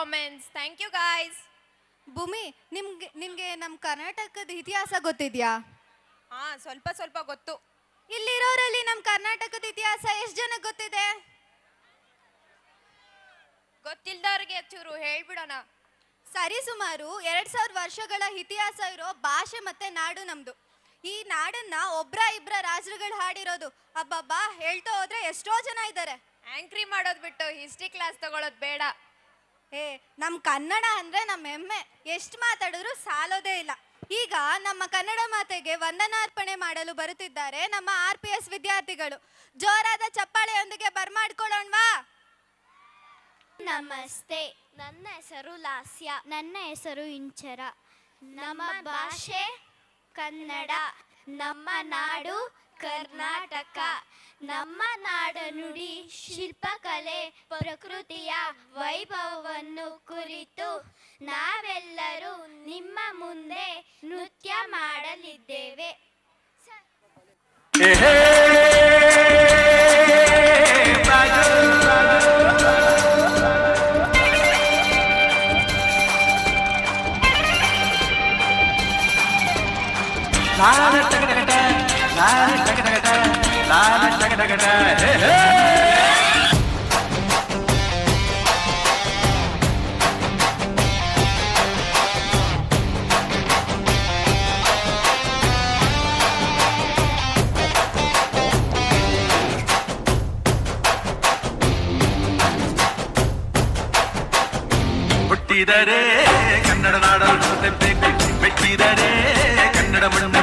Performance. Thank you guys. ಭೂಮಿ, ನಿನ್ಗೆ ನಮ್ಮ ಕರ್ನಾಟಕದ ಇತಿಹಾಸ ಗೊತ್ತಿದ್ಯಾ? ಸ್ವಲ್ಪ ಸ್ವಲ್ಪ ಗೊತ್ತು. ಇಲ್ಲಿರೋರಲ್ಲಿ ನಮ್ಮ ಕರ್ನಾಟಕದ ಇತಿಹಾಸ ಎಷ್ಟು ಜನಕ್ಕೆ ಗೊತ್ತಿದೆ? ಗೊತ್ತಿಲ್ದವ್ರಿಗೆ ಚೂರು ಹೇಳ್ಬಿಡೋಣ. ಸರಿ, ಸುಮಾರು 2000 ವರ್ಷಗಳ ಇತಿಹಾಸ ಇರೋ ಭಾಷೆ ಮತ್ತೆ ನಾಡು ನಮ್ದು. ಈ ನಾಡನ್ನ ಒಬ್ರ ಇಬ್ರ ರಾಜರುಗಳು ಹಾಡಿರೋದು. ಅಬ್ಬಬ್ಬಾ, ಹೇಳ್ತಾ ಹೋದ್ರೆ ಎಷ್ಟೋ ಜನ ಇದ್ದಾರೆ. ಆಂಕ್ರಿ ಮಾಡೋದ್ ಬಿಟ್ಟು ಹಿಸ್ಟ್ರಿ ಕ್ಲಾಸ್ ತಗೊಳ್ಳೋದು ಬೇಡ. ನಮ್ ಕನ್ನಡ ಅಂದ್ರೆ ನಮ್ಮ ಹೆಮ್ಮೆ. ಎಷ್ಟು ಮಾತಾಡಿದ್ರು ಸಾಲೋದೇ ಇಲ್ಲ. ಈಗ ನಮ್ಮ ಕನ್ನಡ ಮಾತೆಗೆ ವಂದನಾರ್ಪಣೆ ಮಾಡಲು ಬರುತ್ತಿದ್ದಾರೆ ನಮ್ಮ RPS ವಿದ್ಯಾರ್ಥಿಗಳು. ಜೋರಾದ ಚಪ್ಪಾಳೆಯೊಂದಿಗೆ ಬರ್ಮಾಡ್ಕೊಳ್ಳೋಣವಾ? ನಮಸ್ತೆ, ನನ್ನ ಹೆಸರು ಲಾಸ್ಯ. ನನ್ನ ಹೆಸರು ಇಂಚರ. ನಮ್ಮ ಭಾಷೆ ಕನ್ನಡ, ನಮ್ಮ ನಾಡು ಕರ್ನಾಟಕ. ನಮ್ಮ ನಾಡನುಡಿ, ಶಿಲ್ಪಕಲೆ, ಪ್ರಕೃತಿಯ ವೈಭವವನ್ನು ಕುರಿತು ನಾವೆಲ್ಲರೂ ನಿಮ್ಮ ಮುಂದೆ ನೃತ್ಯ ಮಾಡಲಿದ್ದೇವೆ. ಹುಟ್ಟಿದರೆ ಕನ್ನಡ ನಾಡಲು ಬೆಟ್ಟಿದರೆ ಕನ್ನಡ ಮಣ್ಣ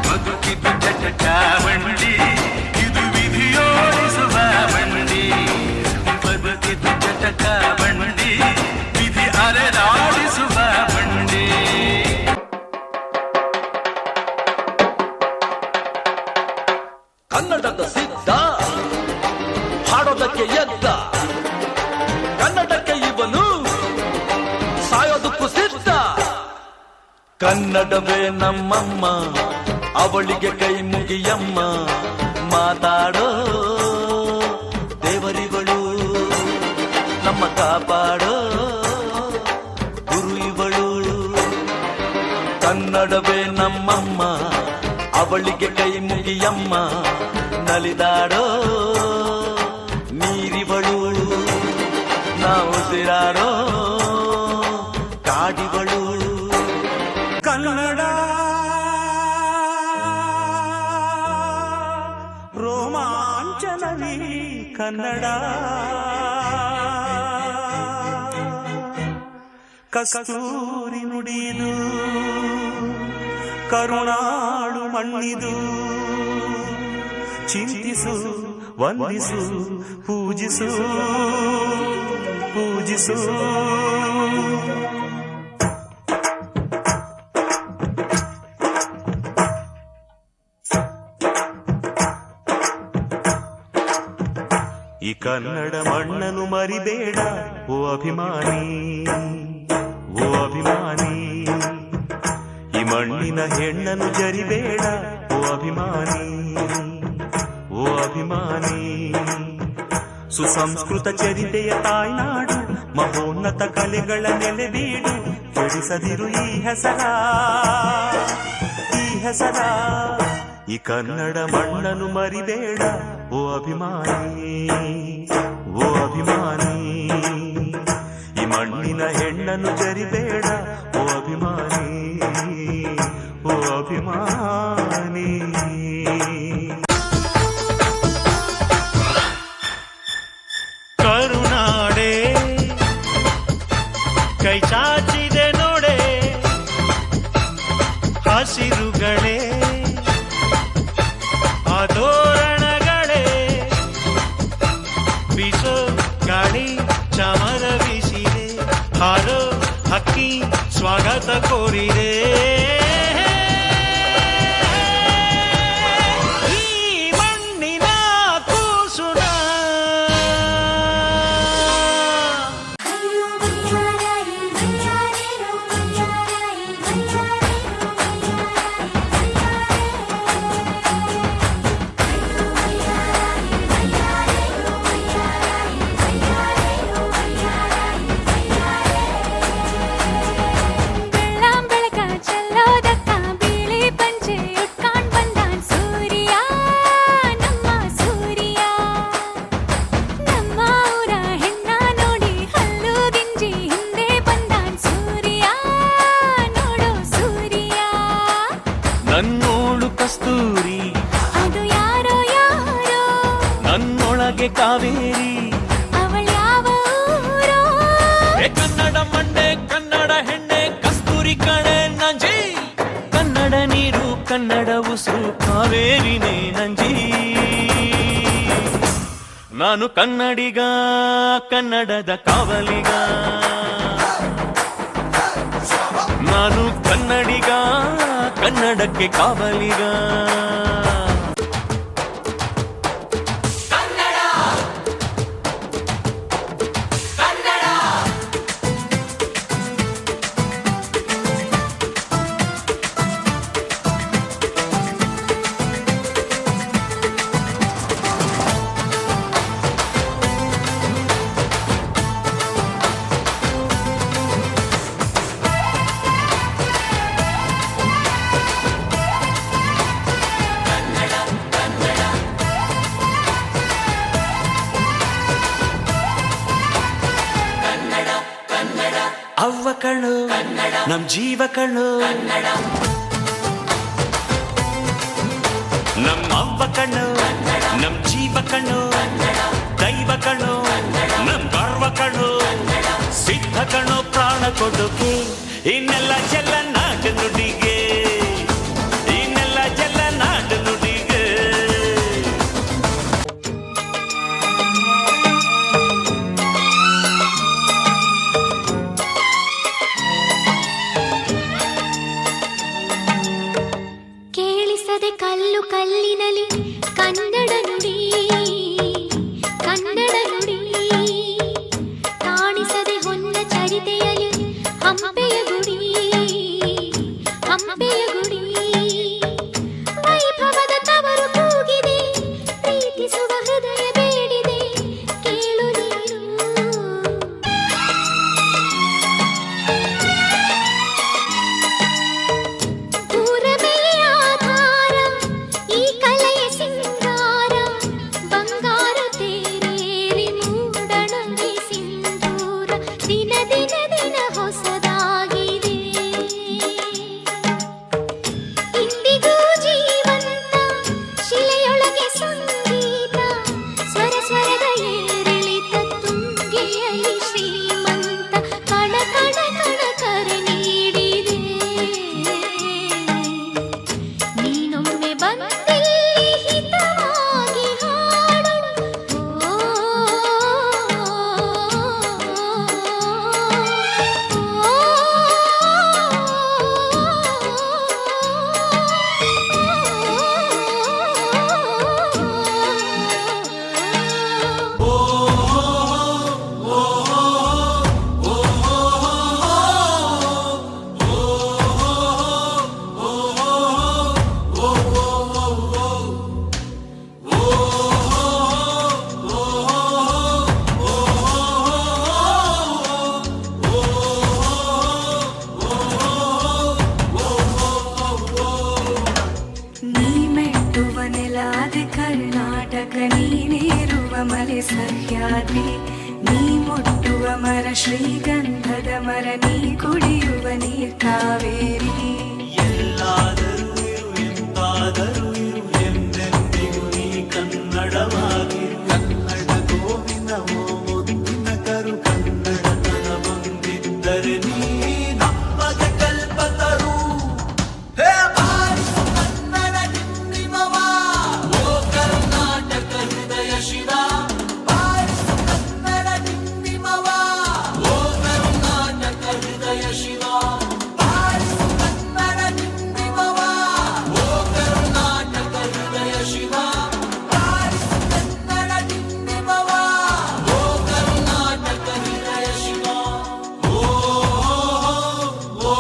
ಬದುಕಿದ್ದು ಚಟ ಬಂಡಿ, ಇದು ವಿಧಿಯೋಡಿಸುವ ಬಂಡಿ. ಬದುಕಿದ್ದು ಚಟ ಬಂಡಿ, ವಿಧಿ ಅರೆದಾಡಿಸುವ ಬಂಡಿ. ಕನ್ನಡದ ಸಿದ್ಧ ಹಾಡೋದಕ್ಕೆ ಎದ್ದ, ಕನ್ನಡಕ್ಕೆ ಇವನು ಸಾಯೋದಕ್ಕೂ ಸಿದ್ಧ. ಕನ್ನಡವೇ ನಮ್ಮಮ್ಮ, ಅವಳಿಗೆ ಕೈ ಮುಗಿಯಮ್ಮ. ಮಾತಾಡೋ ದೇವರಿಗಳು, ನಮ್ಮ ಕಾಪಾಡೋ ಗುರು ಇವಳು. ಕನ್ನಡವೇ ನಮ್ಮಮ್ಮ, ಅವಳಿಗೆ ಕೈ ಮುಗಿಯಮ್ಮ. ನಲಿದಾಡೋ ನೀರಿವಳು, ನಾವು ಉಸಿರಾಡೋ ಕಾಡಿಗಳು. ಕನ್ನಡ ರೋಮಾಂಚನವೀ ಕನ್ನಡ, ಕಸ್ತೂರಿ ನುಡಿದು ಕರುಣಾಳು ಮಣ್ಣಿದು. ಚಿಂತಿಸು, ವಂದಿಸು, ಪೂಜಿಸು, ಪೂಜಿಸು. ಈ ಕನ್ನಡ ಮಣ್ಣನ್ನು ಮರಿಬೇಡ ಓ ಅಭಿಮಾನಿ, ಓ ಅಭಿಮಾನಿ. ಈ ಮಣ್ಣಿನ ಹೆಣ್ಣನ್ನು ಜರಿಬೇಡ ಓ ಅಭಿಮಾನಿ, ಓ ಅಭಿಮಾನಿ. ಸುಸಂಸ್ಕೃತ ಚರಿತೆಯ ತಾಯ್ನಾಡು, ಮಹೋನ್ನತ ಕಲೆಗಳ ನೆಲೆಬೀಡು. ಕೆಡಿಸದಿರು ಈ ಹೆಸರ, ಈ ಹೆಸರ. ಈ ಕನ್ನಡ ಮಣ್ಣನ್ನು ಮರಿಬೇಡ ಓ ಅಭಿಮಾನಿ, ಓ ಅಭಿಮಾನಿ. ಈ ಮಣ್ಣಿನ ಹೆಣ್ಣನ್ನು ಜರಿಬೇಡ ಓ ಅಭಿಮಾನಿ, ಓ ಅಭಿಮಾನಿ. ಕರುನಾಡೆ ಕೈ ಚಾಚಿದೆ ನೋಡೆ, ಹಸಿರುಗಳೇ ಆದೋರಣಗಳೇ. ಬೀಸೋ ಗಾಳಿ ಚಮರ ಬೀಸಿದೆ, ಹಾರೋ ಹಕ್ಕಿ ಸ್ವಾಗತ ಕೋರಿದೆ. ಕಾವೇರಿನೇ ನಂಜಿ. ನಾನು ಕನ್ನಡಿಗ, ಕನ್ನಡದ ಕಾವಲಿಗ. ನಾನು ಕನ್ನಡಿಗ, ಕನ್ನಡಕ್ಕೆ ಕಾವಲಿಗ. ಅವ್ವ ಕಣ್ಣು ನಮ್ ಜೀವ ಕಣ್ಣು, ನಮ್ಮ ಅವ್ವ ಕಣ್ಣು ನಮ್ ಜೀವ ಕಣ್ಣು, ದೈವ ಕಣ್ಣು ನಮ್ ಗರ್ವ ಕಣ್ಣು, ಸಿದ್ಧ ಕಣ್ಣು ಪ್ರಾಣ ಕೊಡುಗೆ. ಇನ್ನೆಲ್ಲ ಜಲ ನಾಡು ನುಡಿಗೆ, ಇನ್ನೆಲ್ಲ ಜಲ ನಾಡು ನುಡಿಗೆ. ಕೇಳಿಸದೆ ಕಲ್ಲು ಕಲ್ಲಿನಲಿ ಕನ್ನಡ ನುಡಿ, ಕನ್ನಡ ನುಡಿ. ಕಾಣಿಸದೆ ಹೊನ್ನ ಚರಿತೆಯಲಿ ಹಂಪೆಯ ಗುಡಿ, ಹಂಪೆಯ ಗುಡಿ. ವೈಭವದ ತವರು ಕೂಗಿದೆ, ಪ್ರೀತಿಸುವ ಹೃದಯ ಬೇಡಿದೆ, ಕೇಳು ನೀನು. ದೂರಮೆಯ ಆಧಾರ ಈ ಕಲೆಯ ಸಿಂಗಾರ, ಬಂಗಾರ ತೇರೇರಿ ಮೂಡಣಗೆ ಸಿಂಧೂರ. ದಿನ ದಿನ ದಿನ ಹೊಸದಾಗಿದೆ, ಇಂದಿಗೂ ಜೀವಂತ ಶಿಲೆಯೊಳಗೆ ಸಂಗೀತ. ಸ್ವರ ಸ್ವರದ ಏರಿಳಿತ ತುಂಗೆಯಲ್ಲಿ ಶ್ರೀಮಂತ. ಕಣ ಕಣ ಕಣ ಕರೆ ನೀಡಿದೆ, ನೀನೊಮ್ಮೆ ಬಂದಿಲ್ಲಿ ಹಿತವಾಗಿ ಹಾಡು. ಓ, ನೀ ಮೆಟ್ಟುವ ನೆಲಾದೆ ಕರ್ನಾಟಕ, ನೀನೇರುವ ಮಲೆ ಸಹ್ಯಾದ್ರಿ. ನೀ ಮುಟ್ಟುವ ಮರ ಶ್ರೀಗಂಧದ ಮರ, ನೀ ಕುಡಿಯುವ ನೀರ್ ಕಾವೇರಿ. ಎಲ್ಲಾದರೂ ಇರು ಎಂತಾದರೂ ಇರು, ಎಂದೆಂದಿಗೂ ನೀ ಕನ್ನಡವಾಗಿರು. ಕನ್ನಡ ಗೋವಿನ ಓ ಮುದ್ದಿನ ಕರು, ಕನ್ನಡತನ ಬಂದಿದ್ದರೆ ನೀ ನಮಗೆ ಕಲ್ಪತರು. ಹೇ ಬಾರಿಸು ಕನ್ನಡ ಡಿಂಡಿಮವ, ಓ ಕರ್ನಾಟಕ ಹೃದಯ ಶಿವ. ಬಾರಿಸು ಕನ್ನಡ ಡಿಂಡಿಮವ, ಓ ಕರ್ನಾಟಕ ಹೃದಯ ಶಿವ. ಬಾರಿಸು ಕನ್ನಡ ಡಿಂಡಿಮವ, ಓ ಕರ್ನಾಟಕ ಹೃದಯ ಶಿವ. ಬಾರಿಸು ಕನ್ನಡ ಡಿಂಡಿಮವ, ಓ ಕರ್ನಾಟಕ ಹೃದಯ ಶಿವ. ಓ ಓ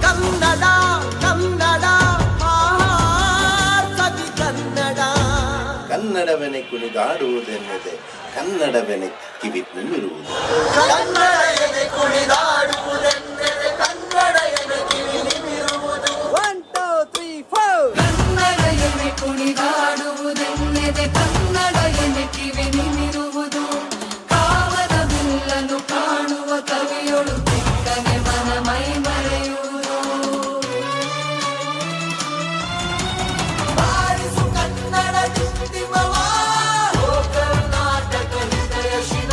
ಕನ್ನಡ ಕನ್ನಡ ಸವಿ ಕನ್ನಡ. ಕನ್ನಡವೆನೆ ಕುಣಿದಾಡುವುದೆನ್ನದೆ, ಕನ್ನಡವೆನೆ ಕಿವಿ ನಿಮಿರುವುದು. ಕನ್ನಡ ಎದೆ ಕುಣಿದಾಡುವುದೆನ್ನದೆ, ಕನ್ನಡ ಎದೆ ಕಿವಿ ನಿಮಿರುವುದು. 1 2 3 4. ಕನ್ನಡ ಎನೆ ಕುಣಿದಾಡುವುದೆನ್ನೆದೆ, ಕನ್ನಡ ಎನೆ ಕಿವಿ ನಿಮಿರುವುದು. ಕಾವದ ಬಿಲ್ಲನ್ನು ಕಾಣುವ ಕವಿಯೊಳು ಚಿಕ್ಕನೆ ಮನ ಮೈ ಮರೆಯುವುದು. ಬಾರಿಸು ಕನ್ನಡ ಡಿಂಡಿಮವ, ಓ ಕರ್ನಾಟಕ ಹೃದಯ ಶಿವ.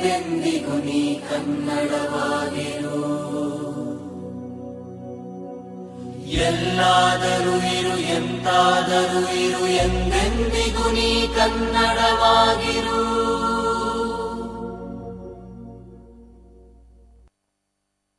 ಎಂದೆಂದಿಗೂ ನೀ ಕನ್ನಡವಾಗಿರು. ಎಲ್ಲಾದರೂ ಇರು ಎಂತಾದರೂ ಇರು ಎಂದೆಂದಿಗೂ ನೀ ಕನ್ನಡವಾಗಿರು.